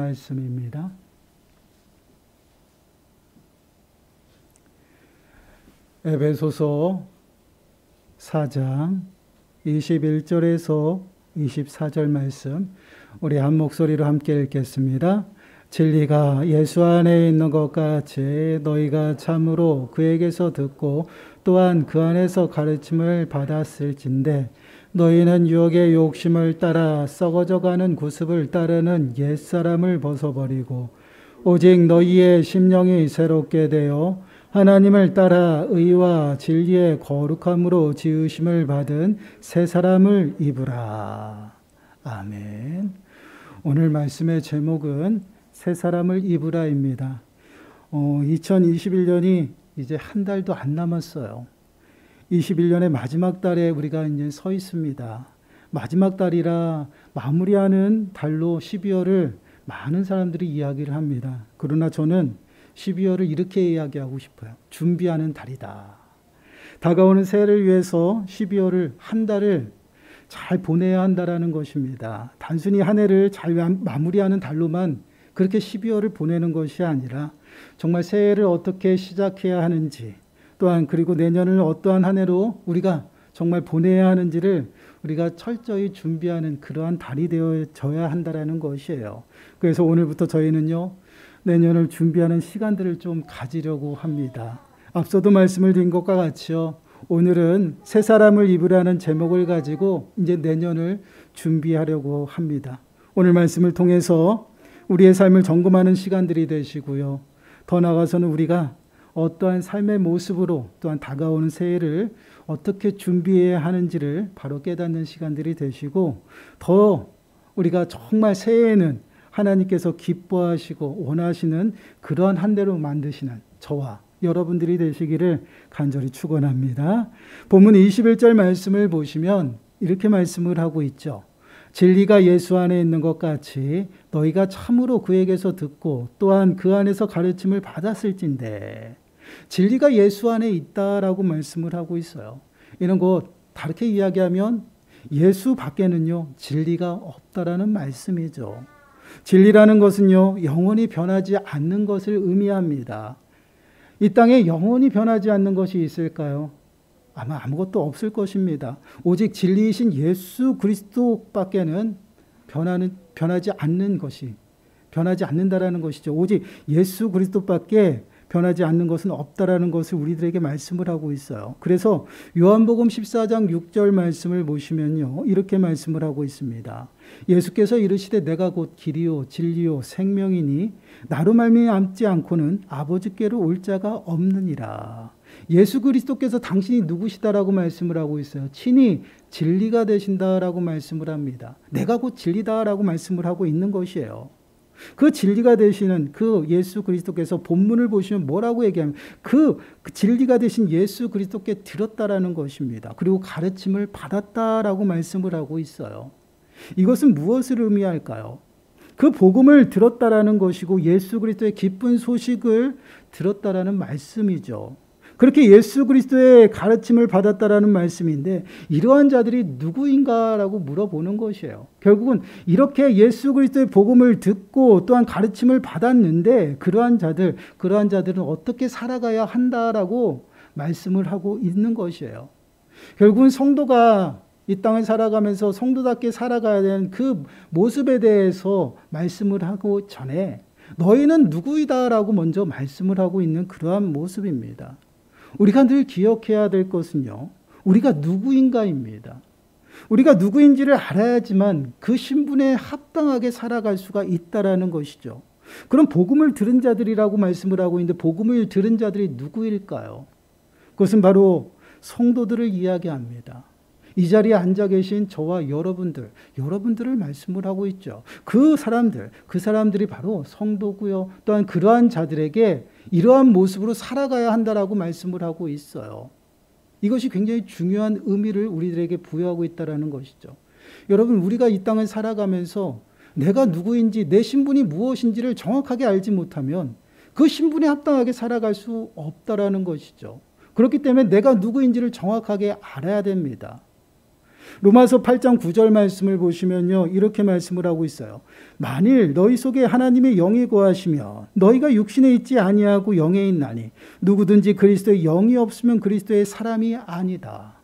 말씀입니다. 에베소서 4장 21절에서 24절 말씀 우리 한 목소리로 함께 읽겠습니다. 진리가 예수 안에 있는 것 같이 너희가 참으로 그에게서 듣고 또한 그 안에서 가르침을 받았을진데 너희는 유혹의 욕심을 따라 썩어져가는 구습을 따르는 옛사람을 벗어버리고 오직 너희의 심령이 새롭게 되어 하나님을 따라 의와 진리의 거룩함으로 지으심을 받은 새 사람을 입으라. 아멘. 오늘 말씀의 제목은 새 사람을 입으라입니다. 2021년이 이제 한 달도 안 남았어요. 21년의 마지막 달에 우리가 이제 서 있습니다. 마지막 달이라 마무리하는 달로 12월을 많은 사람들이 이야기를 합니다. 그러나 저는 12월을 이렇게 이야기하고 싶어요. 준비하는 달이다. 다가오는 새해를 위해서 12월을 한 달을 잘 보내야 한다라는 것입니다. 단순히 한 해를 잘 마무리하는 달로만 그렇게 12월을 보내는 것이 아니라 정말 새해를 어떻게 시작해야 하는지 또한 그리고 내년을 어떠한 한 해로 우리가 정말 보내야 하는지를 우리가 철저히 준비하는 그러한 달이 되어져야 한다라는 것이에요. 그래서 오늘부터 저희는요. 내년을 준비하는 시간들을 좀 가지려고 합니다. 앞서도 말씀을 드린 것과 같이요. 오늘은 새 사람을 입으라는 제목을 가지고 이제 내년을 준비하려고 합니다. 오늘 말씀을 통해서 우리의 삶을 점검하는 시간들이 되시고요. 더 나아가서는 우리가 어떠한 삶의 모습으로 또한 다가오는 새해를 어떻게 준비해야 하는지를 바로 깨닫는 시간들이 되시고 더 우리가 정말 새해에는 하나님께서 기뻐하시고 원하시는 그러한 한 해로 만드시는 저와 여러분들이 되시기를 간절히 축원합니다. 본문 21절 말씀을 보시면 이렇게 말씀을 하고 있죠. 진리가 예수 안에 있는 것 같이 너희가 참으로 그에게서 듣고 또한 그 안에서 가르침을 받았을진데 진리가 예수 안에 있다라고 말씀을 하고 있어요. 이런 것 다르게 이야기하면 예수 밖에는요 진리가 없다라는 말씀이죠. 진리라는 것은요 영원히 변하지 않는 것을 의미합니다. 이 땅에 영원히 변하지 않는 것이 있을까요? 아마 아무것도 없을 것입니다. 오직 진리이신 예수 그리스도밖에는 변하지 않는 것이 변하지 않는다라는 것이죠. 오직 예수 그리스도밖에 변하지 않는 것은 없다라는 것을 우리들에게 말씀을 하고 있어요. 그래서 요한복음 14장 6절 말씀을 보시면요. 이렇게 말씀을 하고 있습니다. 예수께서 이르시되 내가 곧 길이요 진리요 생명이니 나로 말미암지 않고는 아버지께로 올 자가 없느니라. 예수 그리스도께서 당신이 누구시다라고 말씀을 하고 있어요. 친히 진리가 되신다라고 말씀을 합니다. 내가 곧 진리다라고 말씀을 하고 있는 것이에요. 그 진리가 되시는 그 예수 그리스도께서 본문을 보시면 뭐라고 얘기하면 그 진리가 되신 예수 그리스도께 들었다라는 것입니다. 그리고 가르침을 받았다라고 말씀을 하고 있어요. 이것은 무엇을 의미할까요? 그 복음을 들었다라는 것이고 예수 그리스도의 기쁜 소식을 들었다라는 말씀이죠. 그렇게 예수 그리스도의 가르침을 받았다라는 말씀인데 이러한 자들이 누구인가라고 물어보는 것이에요. 결국은 이렇게 예수 그리스도의 복음을 듣고 또한 가르침을 받았는데 그러한 자들은 어떻게 살아가야 한다라고 말씀을 하고 있는 것이에요. 결국은 성도가 이 땅을 살아가면서 성도답게 살아가야 되는 그 모습에 대해서 말씀을 하고 전에 너희는 누구이다라고 먼저 말씀을 하고 있는 그러한 모습입니다. 우리가 늘 기억해야 될 것은요. 우리가 누구인가입니다. 우리가 누구인지를 알아야지만 그 신분에 합당하게 살아갈 수가 있다라는 것이죠. 그럼 복음을 들은 자들이라고 말씀을 하고 있는데 복음을 들은 자들이 누구일까요? 그것은 바로 성도들을 이야기합니다. 이 자리에 앉아 계신 저와 여러분들을 말씀을 하고 있죠. 그 사람들이 바로 성도고요. 또한 그러한 자들에게 이러한 모습으로 살아가야 한다라고 말씀을 하고 있어요. 이것이 굉장히 중요한 의미를 우리들에게 부여하고 있다는 것이죠. 여러분, 우리가 이 땅을 살아가면서 내가 누구인지 내 신분이 무엇인지를 정확하게 알지 못하면 그 신분에 합당하게 살아갈 수 없다라는 것이죠. 그렇기 때문에 내가 누구인지를 정확하게 알아야 됩니다. 로마서 8장 9절 말씀을 보시면요, 이렇게 말씀을 하고 있어요. 만일 너희 속에 하나님의 영이 거하시면 너희가 육신에 있지 아니하고 영에 있나니 누구든지 그리스도의 영이 없으면 그리스도의 사람이 아니다.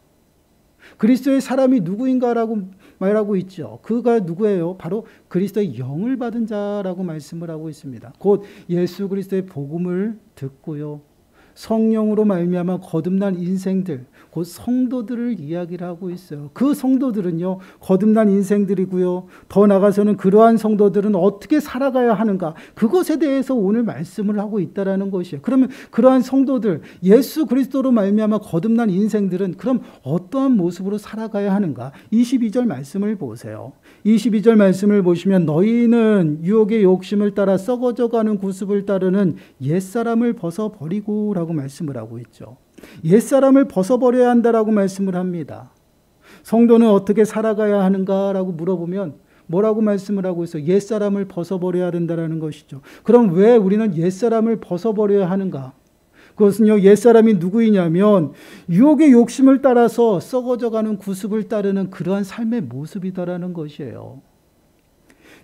그리스도의 사람이 누구인가라고 말하고 있죠. 그가 누구예요? 바로 그리스도의 영을 받은 자라고 말씀을 하고 있습니다. 곧 예수 그리스도의 복음을 듣고요, 성령으로 말미암아 거듭난 인생들, 곧 성도들을 이야기를 하고 있어요. 그 성도들은요, 거듭난 인생들이고요. 더 나아가서는 그러한 성도들은 어떻게 살아가야 하는가, 그것에 대해서 오늘 말씀을 하고 있다라는 것이에요. 그러면 그러한 성도들, 예수 그리스도로 말미암아 거듭난 인생들은 그럼 어떠한 모습으로 살아가야 하는가? 22절 말씀을 보세요. 22절 말씀을 보시면 너희는 유혹의 욕심을 따라 썩어져가는 구습을 따르는 옛사람을 벗어버리고 라고 말씀을 하고 있죠. 옛사람을 벗어버려야 한다라고 말씀을 합니다. 성도는 어떻게 살아가야 하는가라고 물어보면 뭐라고 말씀을 하고 있어요? 옛사람을 벗어버려야 된다라는 것이죠. 그럼 왜 우리는 옛사람을 벗어버려야 하는가? 그것은요, 옛사람이 누구이냐면 유혹의 욕심을 따라서 썩어져가는 구습을 따르는 그러한 삶의 모습이다라는 것이에요.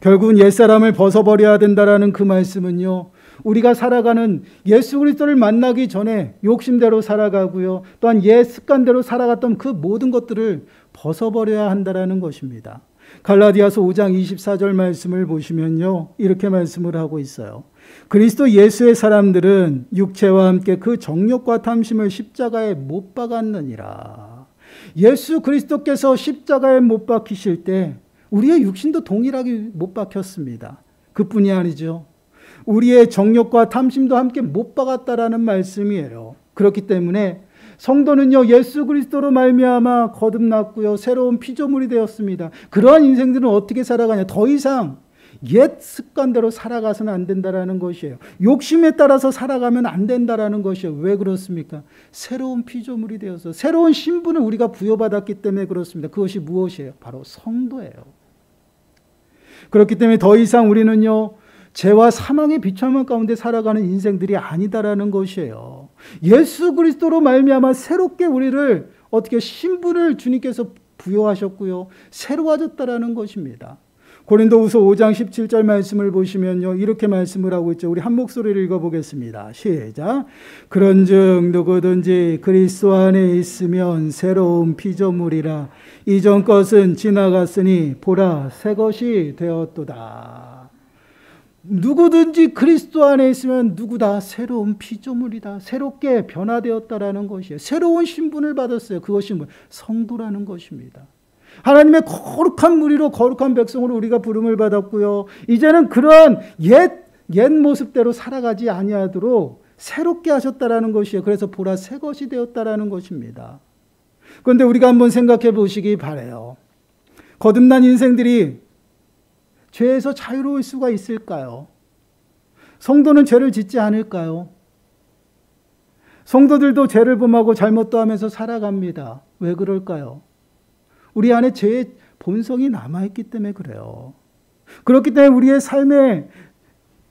결국은 옛사람을 벗어버려야 된다라는 그 말씀은요, 우리가 살아가는 예수 그리스도를 만나기 전에 욕심대로 살아가고요, 또한 옛 습관대로 살아갔던 그 모든 것들을 벗어버려야 한다라는 것입니다. 갈라디아서 5장 24절 말씀을 보시면요, 이렇게 말씀을 하고 있어요. 그리스도 예수의 사람들은 육체와 함께 그 정욕과 탐심을 십자가에 못 박았느니라. 예수 그리스도께서 십자가에 못 박히실 때 우리의 육신도 동일하게 못 박혔습니다. 그뿐이 아니죠. 우리의 정욕과 탐심도 함께 못 박았다라는 말씀이에요. 그렇기 때문에 성도는요, 예수 그리스도로 말미암아 거듭났고요, 새로운 피조물이 되었습니다. 그러한 인생들은 어떻게 살아가냐? 더 이상 옛 습관대로 살아가서는 안 된다라는 것이에요. 욕심에 따라서 살아가면 안 된다라는 것이에요. 왜 그렇습니까? 새로운 피조물이 되어서 새로운 신분을 우리가 부여받았기 때문에 그렇습니다. 그것이 무엇이에요? 바로 성도예요. 그렇기 때문에 더 이상 우리는요, 죄와 사망의 비참한 가운데 살아가는 인생들이 아니다라는 것이에요. 예수 그리스도로 말미암아 새롭게 우리를 어떻게 신분을 주님께서 부여하셨고요, 새로워졌다라는 것입니다. 고린도후서 5장 17절 말씀을 보시면요, 이렇게 말씀을 하고 있죠. 우리 한 목소리를 읽어보겠습니다. 시작. 그런즉 누구든지 그리스도 안에 있으면 새로운 피조물이라. 이전 것은 지나갔으니 보라 새 것이 되었도다. 누구든지 그리스도 안에 있으면 누구다 새로운 피조물이다. 새롭게 변화되었다라는 것이에요. 새로운 신분을 받았어요. 그것이 성도라는 것입니다. 하나님의 거룩한 무리로, 거룩한 백성으로 우리가 부름을 받았고요, 이제는 그런 옛 모습대로 살아가지 아니하도록 새롭게 하셨다라는 것이에요. 그래서 보라 새 것이 되었다라는 것입니다. 그런데 우리가 한번 생각해 보시기 바라요. 거듭난 인생들이 죄에서 자유로울 수가 있을까요? 성도는 죄를 짓지 않을까요? 성도들도 죄를 범하고 잘못도 하면서 살아갑니다. 왜 그럴까요? 우리 안에 죄의 본성이 남아있기 때문에 그래요. 그렇기 때문에 우리의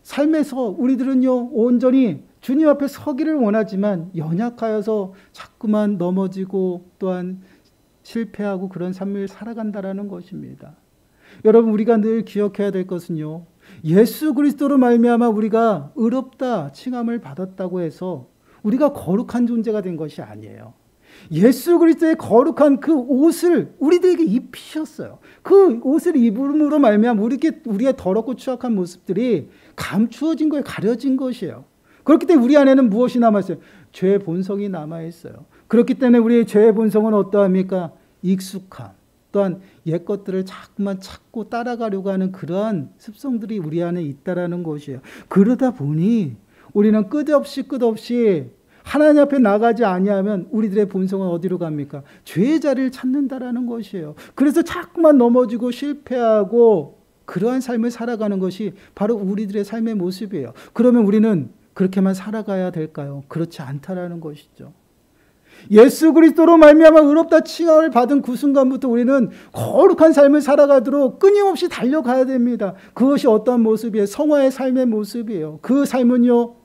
삶에서 우리들은요, 온전히 주님 앞에 서기를 원하지만 연약하여서 자꾸만 넘어지고 또한 실패하고 그런 삶을 살아간다라는 것입니다. 여러분, 우리가 늘 기억해야 될 것은요, 예수 그리스도로 말미암아 우리가 의롭다 칭함을 받았다고 해서 우리가 거룩한 존재가 된 것이 아니에요. 예수 그리스도의 거룩한 그 옷을 우리들에게 입히셨어요. 그 옷을 입음으로 말미암아 우리의 더럽고 추악한 모습들이 감추어진 거예요. 가려진 것이에요. 그렇기 때문에 우리 안에는 무엇이 남아있어요? 죄의 본성이 남아있어요. 그렇기 때문에 우리의 죄의 본성은 어떠합니까? 익숙함, 또한 옛 것들을 자꾸만 찾고 따라가려고 하는 그러한 습성들이 우리 안에 있다라는 것이에요. 그러다 보니 우리는 끝없이 하나님 앞에 나가지 아니하면 우리들의 본성은 어디로 갑니까? 죄의 자리를 찾는다라는 것이에요. 그래서 자꾸만 넘어지고 실패하고 그러한 삶을 살아가는 것이 바로 우리들의 삶의 모습이에요. 그러면 우리는 그렇게만 살아가야 될까요? 그렇지 않다라는 것이죠. 예수 그리스도로 말미암아 의롭다 칭함을 받은 그 순간부터 우리는 거룩한 삶을 살아가도록 끊임없이 달려가야 됩니다. 그것이 어떤 모습이에요? 성화의 삶의 모습이에요. 그 삶은요,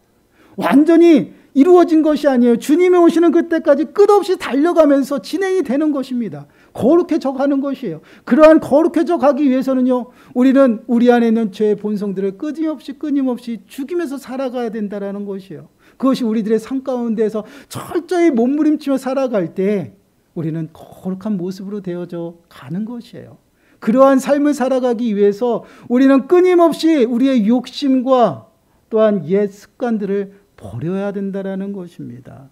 완전히 이루어진 것이 아니에요. 주님이 오시는 그때까지 끝없이 달려가면서 진행이 되는 것입니다. 거룩해져 가는 것이에요. 그러한 거룩해져 가기 위해서는요, 우리는 우리 안에 있는 죄의 본성들을 끊임없이 죽이면서 살아가야 된다는 것이에요. 그것이 우리들의 삶 가운데서 철저히 몸부림치며 살아갈 때 우리는 거룩한 모습으로 되어져 가는 것이에요. 그러한 삶을 살아가기 위해서 우리는 끊임없이 우리의 욕심과 또한 옛 습관들을 버려야 된다는 것입니다.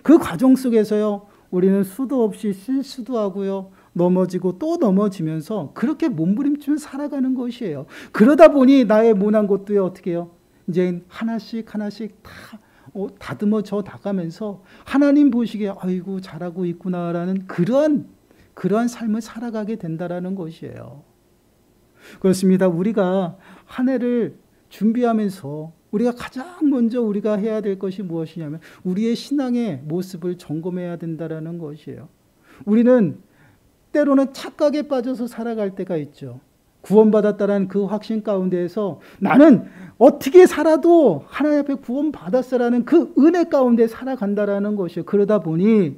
그 과정 속에서요, 우리는 수도 없이 실수도 하고요, 넘어지고 또 넘어지면서 그렇게 몸부림치며 살아가는 것이에요. 그러다 보니 나의 모난 것도요, 어떻게 해요? 이제 하나씩 다 다듬어져 나가면서 하나님 보시기에 아이고 잘하고 있구나라는 그러한 삶을 살아가게 된다는 것이에요. 그렇습니다. 우리가 한 해를 준비하면서 우리가 가장 먼저 우리가 해야 될 것이 무엇이냐면 우리의 신앙의 모습을 점검해야 된다는 것이에요. 우리는 때로는 착각에 빠져서 살아갈 때가 있죠. 구원받았다는 그 확신 가운데에서 나는 어떻게 살아도 하나님 앞에 구원받았어라는 그 은혜 가운데 살아간다는 것이에요. 그러다 보니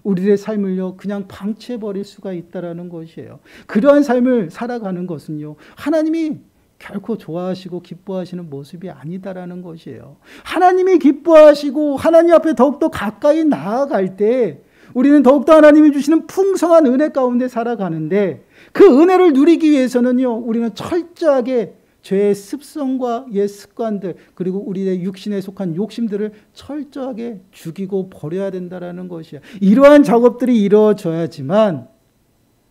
우리의 삶을요, 그냥 방치해버릴 수가 있다는 것이에요. 그러한 삶을 살아가는 것은요, 하나님이 결코 좋아하시고 기뻐하시는 모습이 아니다라는 것이에요. 하나님이 기뻐하시고 하나님 앞에 더욱더 가까이 나아갈 때 우리는 더욱더 하나님이 주시는 풍성한 은혜 가운데 살아가는데 그 은혜를 누리기 위해서는요, 우리는 철저하게 죄의 습성과 옛 습관들 그리고 우리의 육신에 속한 욕심들을 철저하게 죽이고 버려야 된다는 것이에요. 이러한 작업들이 이루어져야지만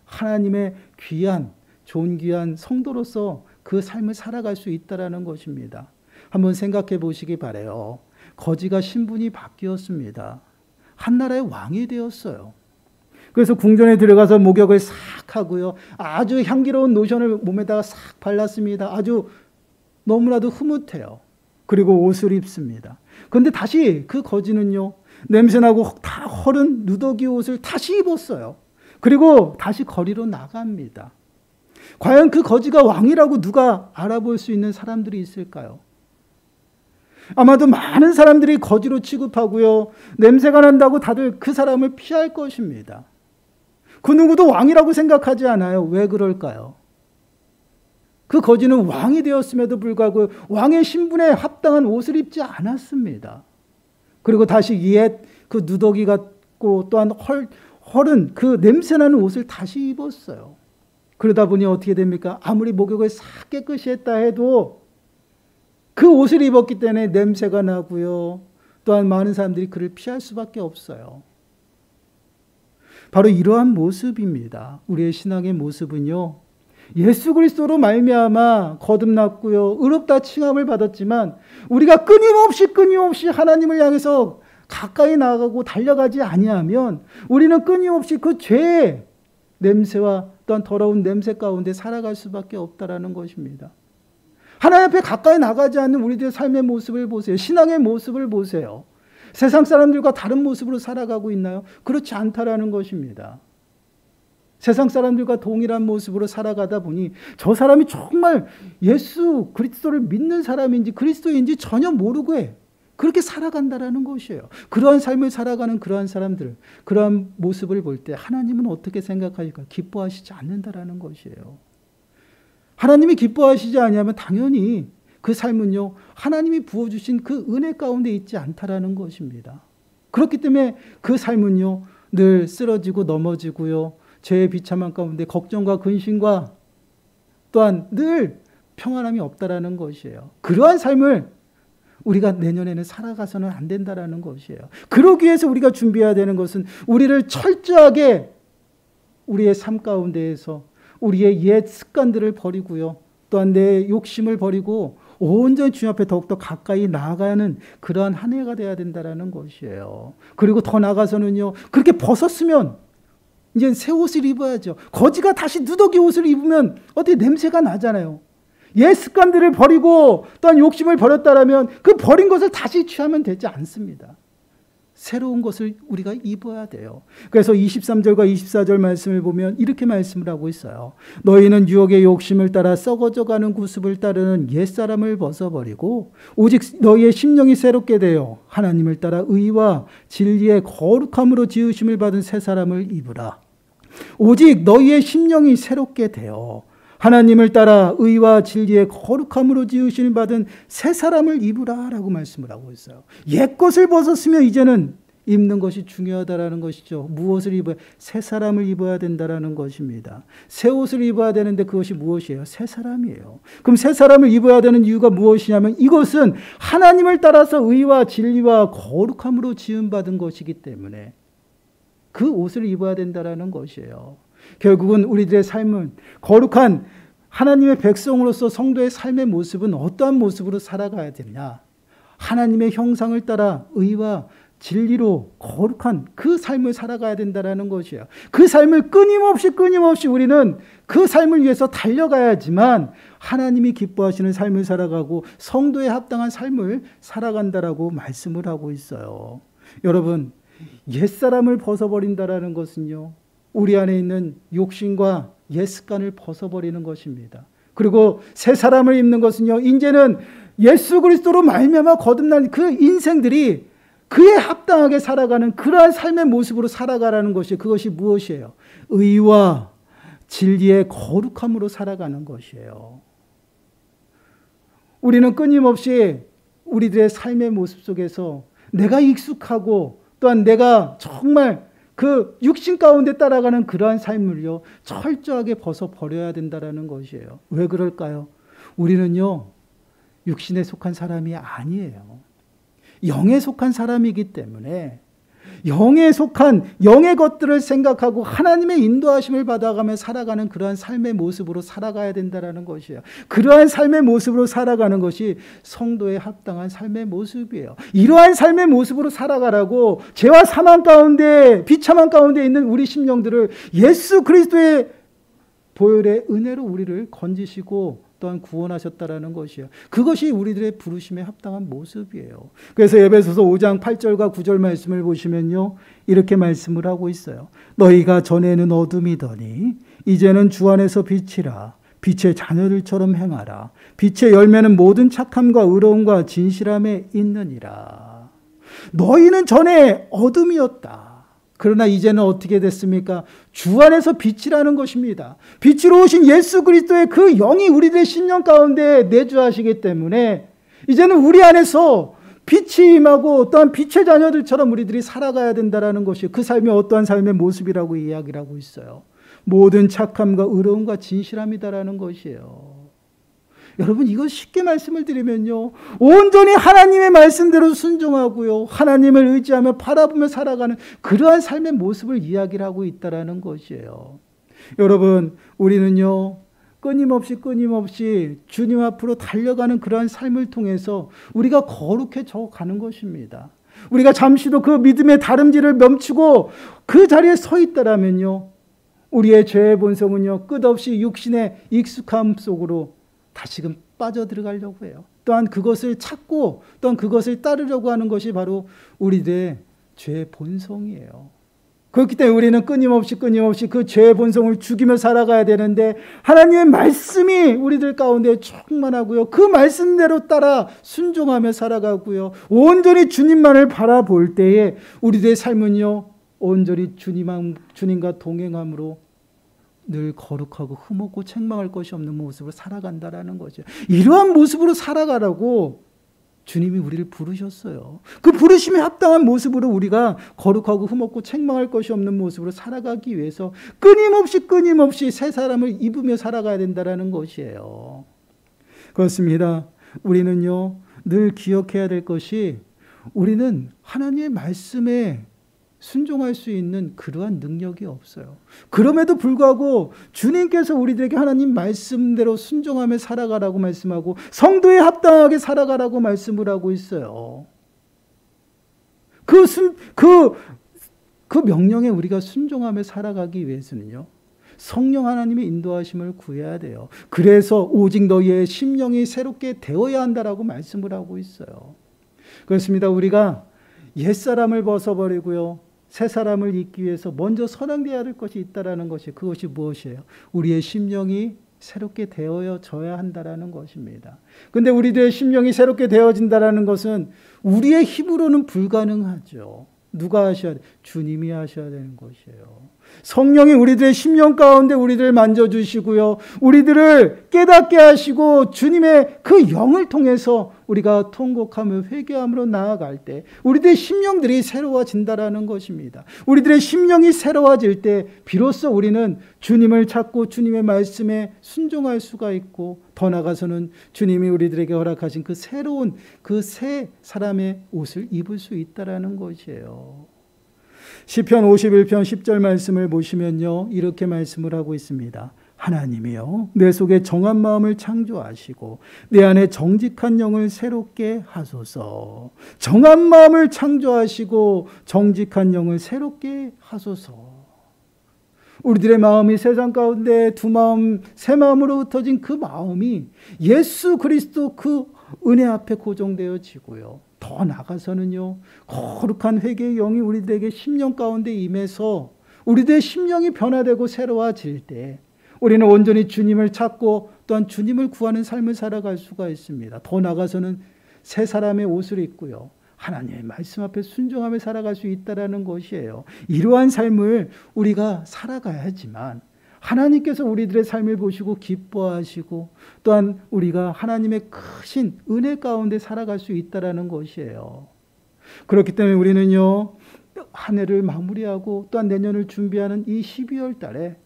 하나님의 귀한 존귀한 성도로서 그 삶을 살아갈 수 있다는 것입니다. 한번 생각해 보시기 바라요. 거지가 신분이 바뀌었습니다. 한 나라의 왕이 되었어요. 그래서 궁전에 들어가서 목욕을 싹 하고요, 아주 향기로운 로션을 몸에다가 싹 발랐습니다. 아주 너무나도 흐뭇해요. 그리고 옷을 입습니다. 그런데 다시 그 거지는요, 냄새나고 다 허른 누더기 옷을 다시 입었어요. 그리고 다시 거리로 나갑니다. 과연 그 거지가 왕이라고 누가 알아볼 수 있는 사람들이 있을까요? 아마도 많은 사람들이 거지로 취급하고요, 냄새가 난다고 다들 그 사람을 피할 것입니다. 그 누구도 왕이라고 생각하지 않아요. 왜 그럴까요? 그 거지는 왕이 되었음에도 불구하고 왕의 신분에 합당한 옷을 입지 않았습니다. 그리고 다시 옛 그 누더기 같고 또한 헐은 그 냄새나는 옷을 다시 입었어요. 그러다 보니 어떻게 됩니까? 아무리 목욕을 싹 깨끗이 했다 해도 그 옷을 입었기 때문에 냄새가 나고요, 또한 많은 사람들이 그를 피할 수밖에 없어요. 바로 이러한 모습입니다. 우리의 신앙의 모습은요, 예수 그리스도로 말미암아 거듭났고요, 의롭다 칭함을 받았지만 우리가 끊임없이 하나님을 향해서 가까이 나아가고 달려가지 아니하면 우리는 끊임없이 그 죄의 냄새와 또한 더러운 냄새 가운데 살아갈 수밖에 없다라는 것입니다. 하나님 앞에 가까이 나가지 않는 우리들의 삶의 모습을 보세요. 신앙의 모습을 보세요. 세상 사람들과 다른 모습으로 살아가고 있나요? 그렇지 않다라는 것입니다. 세상 사람들과 동일한 모습으로 살아가다 보니 저 사람이 정말 예수 그리스도를 믿는 사람인지 그리스도인지 전혀 모르고 그렇게 살아간다라는 것이에요. 그러한 삶을 살아가는 그러한 사람들, 그러한 모습을 볼 때 하나님은 어떻게 생각하실까? 기뻐하시지 않는다라는 것이에요. 하나님이 기뻐하시지 아니하면 당연히 그 삶은요, 하나님이 부어주신 그 은혜 가운데 있지 않다라는 것입니다. 그렇기 때문에 그 삶은요, 늘 쓰러지고 넘어지고요, 죄의 비참한 가운데 걱정과 근심과 또한 늘 평안함이 없다라는 것이에요. 그러한 삶을 우리가 내년에는 살아가서는 안 된다라는 것이에요. 그러기 위해서 우리가 준비해야 되는 것은 우리를 철저하게 우리의 삶 가운데에서 우리의 옛 습관들을 버리고요, 또한 내 욕심을 버리고 온전히 주님 앞에 더욱더 가까이 나아가는 그러한 한 해가 돼야 된다라는 것이에요. 그리고 더 나아가서는요, 그렇게 벗었으면 이제 새 옷을 입어야죠. 거지가 다시 누더기 옷을 입으면 어떻게 냄새가 나잖아요. 옛 습관들을 버리고 또한 욕심을 버렸다라면 그 버린 것을 다시 취하면 되지 않습니다. 새로운 것을 우리가 입어야 돼요. 그래서 23절과 24절 말씀을 보면 이렇게 말씀을 하고 있어요. 너희는 유혹의 욕심을 따라 썩어져가는 구습을 따르는 옛사람을 벗어버리고 오직 너희의 심령이 새롭게 되어 하나님을 따라 의와 진리의 거룩함으로 지으심을 받은 새 사람을 입으라. 오직 너희의 심령이 새롭게 되어 하나님을 따라 의와 진리의 거룩함으로 지으심을 받은 새 사람을 입으라 라고 말씀을 하고 있어요. 옛 것을 벗었으면 이제는 입는 것이 중요하다라는 것이죠. 무엇을 입어야? 새 사람을 입어야 된다라는 것입니다. 새 옷을 입어야 되는데 그것이 무엇이에요? 새 사람이에요. 그럼 새 사람을 입어야 되는 이유가 무엇이냐면 이것은 하나님을 따라서 의와 진리와 거룩함으로 지음받은 것이기 때문에 그 옷을 입어야 된다라는 것이에요. 결국은 우리들의 삶은 거룩한 하나님의 백성으로서 성도의 삶의 모습은 어떠한 모습으로 살아가야 되냐? 하나님의 형상을 따라 의와 진리로 거룩한 그 삶을 살아가야 된다는 것이에요. 그 삶을 끊임없이 우리는 그 삶을 위해서 달려가야지만 하나님이 기뻐하시는 삶을 살아가고 성도에 합당한 삶을 살아간다라고 말씀을 하고 있어요. 여러분, 옛사람을 벗어버린다라는 것은요, 우리 안에 있는 욕심과 옛 습관을 벗어버리는 것입니다. 그리고 새 사람을 입는 것은요, 이제는 예수 그리스도로 말미암아 거듭난 그 인생들이 그에 합당하게 살아가는 그러한 삶의 모습으로 살아가라는 것이, 그것이 무엇이에요? 의와 진리의 거룩함으로 살아가는 것이에요. 우리는 끊임없이 우리들의 삶의 모습 속에서 내가 익숙하고 또한 내가 정말 그 육신 가운데 따라가는 그러한 삶을요, 철저하게 벗어버려야 된다는 것이에요. 왜 그럴까요? 우리는요, 육신에 속한 사람이 아니에요. 영에 속한 사람이기 때문에 영에 속한 영의 것들을 생각하고 하나님의 인도하심을 받아가며 살아가는 그러한 삶의 모습으로 살아가야 된다는 것이에요. 그러한 삶의 모습으로 살아가는 것이 성도에 합당한 삶의 모습이에요. 이러한 삶의 모습으로 살아가라고 죄와 사망 가운데 비참한 가운데 있는 우리 심령들을 예수 그리스도의 보혈의 은혜로 우리를 건지시고 또한 구원하셨다라는 것이에요. 그것이 우리들의 부르심에 합당한 모습이에요. 그래서 에베소서 5장 8절과 9절 말씀을 보시면요, 이렇게 말씀을 하고 있어요. 너희가 전에는 어둠이더니 이제는 주 안에서 빛이라. 빛의 자녀들처럼 행하라. 빛의 열매는 모든 착함과 의로움과 진실함에 있느니라. 너희는 전에 어둠이었다. 그러나 이제는 어떻게 됐습니까? 주 안에서 빛이라는 것입니다. 빛으로 오신 예수 그리스도의 그 영이 우리들의 심령 가운데 내주하시기 때문에 이제는 우리 안에서 빛이 임하고 또한 빛의 자녀들처럼 우리들이 살아가야 된다는 것이 그 삶이 어떠한 삶의 모습이라고 이야기를 하고 있어요. 모든 착함과 의로움과 진실함이다라는 것이에요. 여러분, 이거 쉽게 말씀을 드리면요, 온전히 하나님의 말씀대로 순종하고요, 하나님을 의지하며 바라보며 살아가는 그러한 삶의 모습을 이야기를 하고 있다라는 것이에요. 여러분, 우리는요, 끊임없이 주님 앞으로 달려가는 그러한 삶을 통해서 우리가 거룩해져 가는 것입니다. 우리가 잠시도 그 믿음의 다름질을 멈추고 그 자리에 서 있다라면요, 우리의 죄의 본성은요, 끝없이 육신의 익숙함 속으로 다시금 빠져들어가려고 해요. 또한 그것을 찾고 또한 그것을 따르려고 하는 것이 바로 우리들의 죄의 본성이에요. 그렇기 때문에 우리는 끊임없이 그 죄의 본성을 죽이며 살아가야 되는데 하나님의 말씀이 우리들 가운데 충만하고요, 그 말씀대로 따라 순종하며 살아가고요, 온전히 주님만을 바라볼 때에 우리들의 삶은요, 온전히 주님과 동행함으로 늘 거룩하고 흠없고 책망할 것이 없는 모습으로 살아간다라는 거죠. 이러한 모습으로 살아가라고 주님이 우리를 부르셨어요. 그 부르심에 합당한 모습으로 우리가 거룩하고 흠없고 책망할 것이 없는 모습으로 살아가기 위해서 끊임없이 새 사람을 입으며 살아가야 된다라는 것이에요. 그렇습니다. 우리는요, 늘 기억해야 될 것이 우리는 하나님의 말씀에 순종할 수 있는 그러한 능력이 없어요. 그럼에도 불구하고 주님께서 우리들에게 하나님 말씀대로 순종하며 살아가라고 말씀하고 성도에 합당하게 살아가라고 말씀을 하고 있어요. 그 명령에 우리가 순종하며 살아가기 위해서는요, 성령 하나님의 인도하심을 구해야 돼요. 그래서 오직 너희의 심령이 새롭게 되어야 한다라고 말씀을 하고 있어요. 그렇습니다. 우리가 옛사람을 벗어버리고요. 새 사람을 입기 위해서 먼저 선행되어야 될 것이 있다라는 것이, 그것이 무엇이에요? 우리의 심령이 새롭게 되어져야 한다라는 것입니다. 근데 우리들의 심령이 새롭게 되어진다라는 것은 우리의 힘으로는 불가능하죠. 누가 하셔야 돼? 주님이 하셔야 되는 것이에요. 성령이 우리들의 심령 가운데 우리들을 만져주시고요. 우리들을 깨닫게 하시고 주님의 그 영을 통해서 우리가 통곡하며 회개함으로 나아갈 때 우리들의 심령들이 새로워진다라는 것입니다. 우리들의 심령이 새로워질 때 비로소 우리는 주님을 찾고 주님의 말씀에 순종할 수가 있고, 더 나아가서는 주님이 우리들에게 허락하신 그 새로운 그 새 사람의 옷을 입을 수 있다라는 것이에요. 시편 51편 10절 말씀을 보시면요, 이렇게 말씀을 하고 있습니다. 하나님이여 내 속에 정한 마음을 창조하시고 내 안에 정직한 영을 새롭게 하소서. 정한 마음을 창조하시고 정직한 영을 새롭게 하소서. 우리들의 마음이 세상 가운데 두 마음, 세 마음으로 흩어진 그 마음이 예수 그리스도 그 은혜 앞에 고정되어지고요. 더 나아가서는요, 거룩한 회개의 영이 우리들에게 심령 가운데 임해서 우리들의 심령이 변화되고 새로워질 때 우리는 온전히 주님을 찾고 또한 주님을 구하는 삶을 살아갈 수가 있습니다. 더 나아가서는 새 사람의 옷을 입고요, 하나님의 말씀 앞에 순종하며 살아갈 수 있다는 것이에요. 이러한 삶을 우리가 살아가야지만 하나님께서 우리들의 삶을 보시고 기뻐하시고 또한 우리가 하나님의 크신 은혜 가운데 살아갈 수 있다는 것이에요. 그렇기 때문에 우리는요, 한 해를 마무리하고 또한 내년을 준비하는 이 12월 달에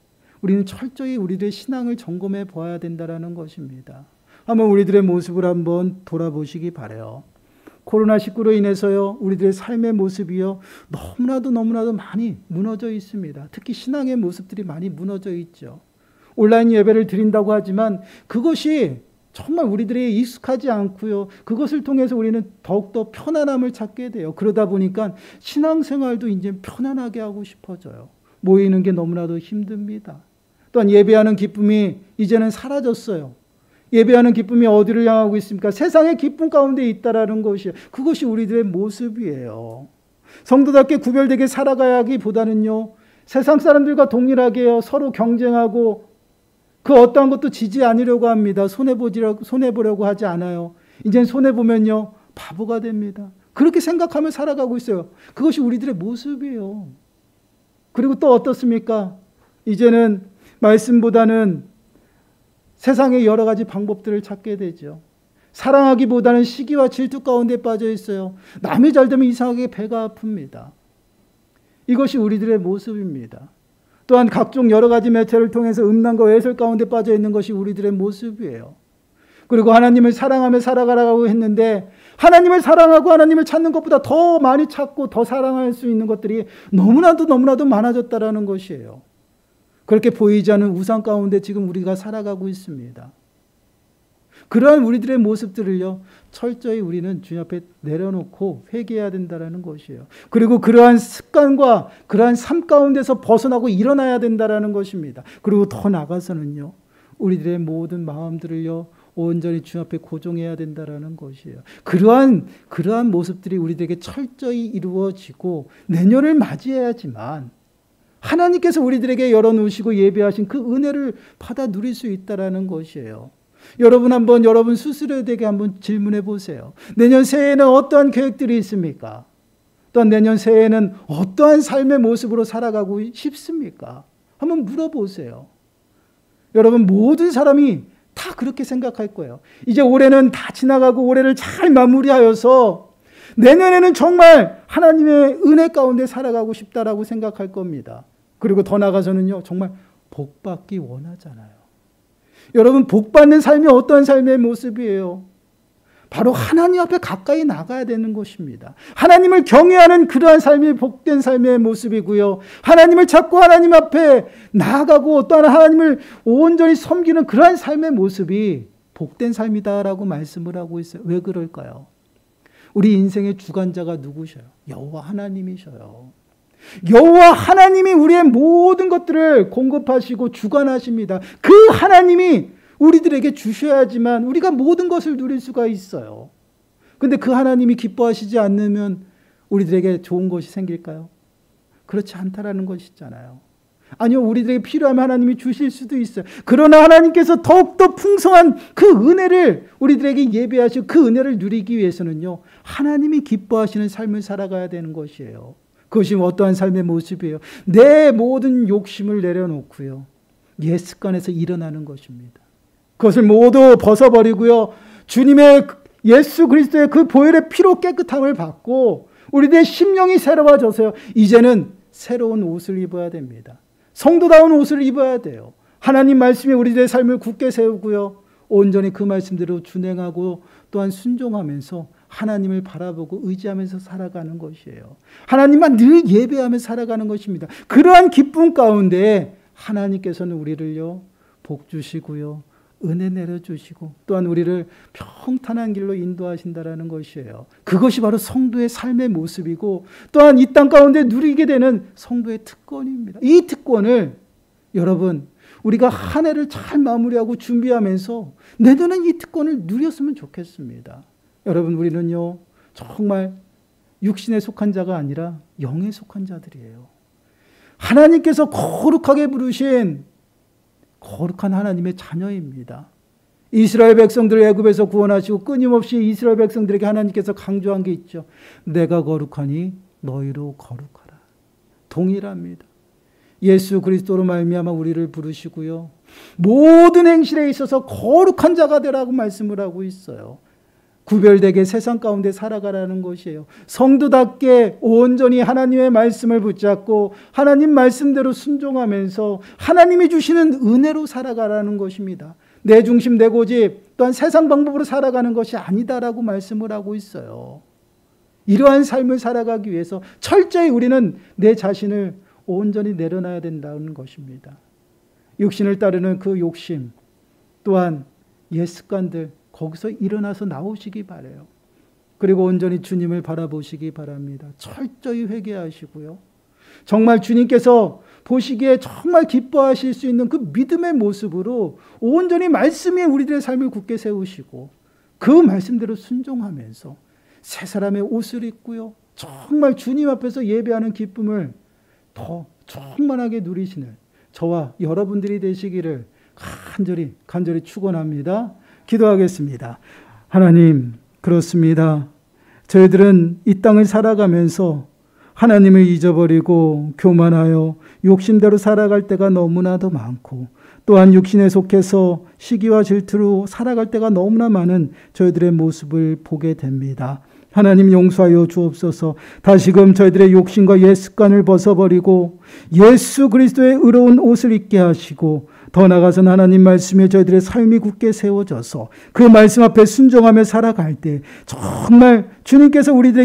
우리는 철저히 우리들의 신앙을 점검해 보아야 된다는 것입니다. 한번 우리들의 모습을 한번 돌아보시기 바라요. 코로나19로 인해서요, 우리들의 삶의 모습이요, 너무나도 많이 무너져 있습니다. 특히 신앙의 모습들이 많이 무너져 있죠. 온라인 예배를 드린다고 하지만 그것이 정말 우리들이 익숙하지 않고요, 그것을 통해서 우리는 더욱더 편안함을 찾게 돼요. 그러다 보니까 신앙생활도 이제 편안하게 하고 싶어져요. 모이는 게 너무나도 힘듭니다. 또한 예배하는 기쁨이 이제는 사라졌어요. 예배하는 기쁨이 어디를 향하고 있습니까? 세상의 기쁨 가운데 있다라는 것이에요. 그것이 우리들의 모습이에요. 성도답게 구별되게 살아가야 하기보다는요, 세상 사람들과 동일하게 서로 경쟁하고 그 어떠한 것도 지지 않으려고 합니다. 손해보려고 하지 않아요. 이젠 손해보면요, 바보가 됩니다. 그렇게 생각하며 살아가고 있어요. 그것이 우리들의 모습이에요. 그리고 또 어떻습니까? 이제는 말씀보다는 세상의 여러 가지 방법들을 찾게 되죠. 사랑하기보다는 시기와 질투 가운데 빠져 있어요. 남이 잘 되면 이상하게 배가 아픕니다. 이것이 우리들의 모습입니다. 또한 각종 여러 가지 매체를 통해서 음란과 외설 가운데 빠져 있는 것이 우리들의 모습이에요. 그리고 하나님을 사랑하며 살아가라고 했는데 하나님을 사랑하고 하나님을 찾는 것보다 더 많이 찾고 더 사랑할 수 있는 것들이 너무나도 많아졌다라는 것이에요. 그렇게 보이지 않는 우상 가운데 지금 우리가 살아가고 있습니다. 그러한 우리들의 모습들을요, 철저히 우리는 주님 앞에 내려놓고 회개해야 된다는 것이에요. 그리고 그러한 습관과 그러한 삶 가운데서 벗어나고 일어나야 된다는 것입니다. 그리고 더 나가서는요, 우리들의 모든 마음들을요, 온전히 주님 앞에 고정해야 된다는 것이에요. 그러한 모습들이 우리들에게 철저히 이루어지고 내년을 맞이해야지만 하나님께서 우리들에게 열어놓으시고 예배하신 그 은혜를 받아 누릴 수 있다는 것이에요. 여러분 스스로에게 한번 질문해 보세요. 내년 새해에는 어떠한 계획들이 있습니까? 또한 내년 새해에는 어떠한 삶의 모습으로 살아가고 싶습니까? 한번 물어보세요. 여러분, 모든 사람이 다 그렇게 생각할 거예요. 이제 올해는 다 지나가고 올해를 잘 마무리하여서 내년에는 정말 하나님의 은혜 가운데 살아가고 싶다라고 생각할 겁니다. 그리고 더 나아가서는요, 정말 복받기 원하잖아요. 여러분, 복받는 삶이 어떤 삶의 모습이에요? 바로 하나님 앞에 가까이 나가야 되는 것입니다. 하나님을 경외하는 그러한 삶이 복된 삶의 모습이고요. 하나님을 찾고 하나님 앞에 나아가고 또한 하나님을 온전히 섬기는 그러한 삶의 모습이 복된 삶이다라고 말씀을 하고 있어요. 왜 그럴까요? 우리 인생의 주관자가 누구셔요? 여호와 하나님이셔요. 여호와 하나님이 우리의 모든 것들을 공급하시고 주관하십니다. 그 하나님이 우리들에게 주셔야지만 우리가 모든 것을 누릴 수가 있어요. 그런데 그 하나님이 기뻐하시지 않으면 우리들에게 좋은 것이 생길까요? 그렇지 않다라는 것이잖아요. 아니요, 우리들에게 필요하면 하나님이 주실 수도 있어요. 그러나 하나님께서 더욱더 풍성한 그 은혜를 우리들에게 예배하시고 그 은혜를 누리기 위해서는요, 하나님이 기뻐하시는 삶을 살아가야 되는 것이에요. 그것이 어떠한 삶의 모습이에요? 내 모든 욕심을 내려놓고요, 옛 습관에서 일어나는 것입니다. 그것을 모두 벗어버리고요, 주님의 예수 그리스도의 그 보혈의 피로 깨끗함을 받고 우리들의 심령이 새로워져서요, 이제는 새로운 옷을 입어야 됩니다. 성도다운 옷을 입어야 돼요. 하나님 말씀이 우리들의 삶을 굳게 세우고요, 온전히 그 말씀대로 준행하고 또한 순종하면서 하나님을 바라보고 의지하면서 살아가는 것이에요. 하나님만 늘 예배하며 살아가는 것입니다. 그러한 기쁨 가운데 하나님께서는 우리를요, 복 주시고요, 은혜 내려주시고 또한 우리를 평탄한 길로 인도하신다라는 것이에요. 그것이 바로 성도의 삶의 모습이고 또한 이 땅 가운데 누리게 되는 성도의 특권입니다. 이 특권을 여러분, 우리가 한 해를 잘 마무리하고 준비하면서 내년엔 이 특권을 누렸으면 좋겠습니다. 여러분, 우리는요, 정말 육신에 속한 자가 아니라 영에 속한 자들이에요. 하나님께서 거룩하게 부르신 거룩한 하나님의 자녀입니다. 이스라엘 백성들을 애굽에서 구원하시고 끊임없이 이스라엘 백성들에게 하나님께서 강조한 게 있죠. 내가 거룩하니 너희로 거룩하라. 동일합니다. 예수 그리스도로 말미암아 우리를 부르시고요, 모든 행실에 있어서 거룩한 자가 되라고 말씀을 하고 있어요. 구별되게 세상 가운데 살아가라는 것이에요. 성도답게 온전히 하나님의 말씀을 붙잡고 하나님 말씀대로 순종하면서 하나님이 주시는 은혜로 살아가라는 것입니다. 내 중심, 내 고집, 또한 세상 방법으로 살아가는 것이 아니다라고 말씀을 하고 있어요. 이러한 삶을 살아가기 위해서 철저히 우리는 내 자신을 온전히 내려놔야 된다는 것입니다. 육신을 따르는 그 욕심, 또한 옛 습관들, 거기서 일어나서 나오시기 바라요. 그리고 온전히 주님을 바라보시기 바랍니다. 철저히 회개하시고요, 정말 주님께서 보시기에 정말 기뻐하실 수 있는 그 믿음의 모습으로 온전히 말씀이 우리들의 삶을 굳게 세우시고 그 말씀대로 순종하면서 새 사람의 옷을 입고요, 정말 주님 앞에서 예배하는 기쁨을 더 충만하게 누리시는 저와 여러분들이 되시기를 간절히 축원합니다. 기도하겠습니다. 하나님, 그렇습니다. 저희들은 이 땅을 살아가면서 하나님을 잊어버리고 교만하여 욕심대로 살아갈 때가 너무나도 많고 또한 육신에 속해서 시기와 질투로 살아갈 때가 너무나 많은 저희들의 모습을 보게 됩니다. 하나님, 용서하여 주옵소서. 다시금 저희들의 욕심과 옛 습관을 벗어버리고 예수 그리스도의 의로운 옷을 입게 하시고 더 나아가서는 하나님 말씀에 저희들의 삶이 굳게 세워져서 그 말씀 앞에 순종하며 살아갈 때 정말 주님께서 우리들에게